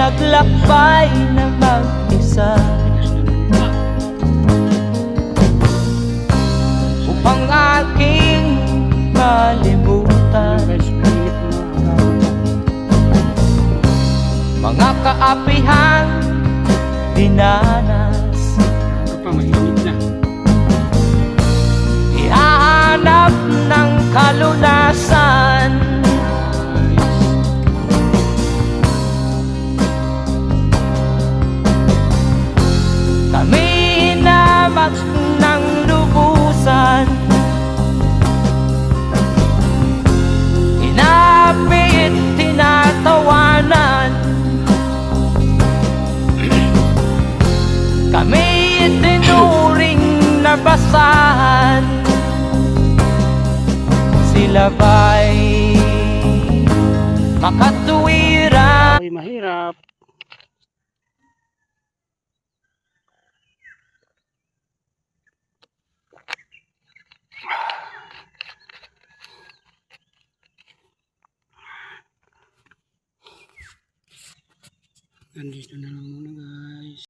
naglakbay na mag-isa upang aking malimutan mga kaapihang dinanas. Ihahanap ng kalunasan kami hinamak ng lubusan, inapit, tinatawanan, kami itinuring na basahan. Sila ba'y makatuwiran? Ay, mahirap. Nandito na lang muna guys.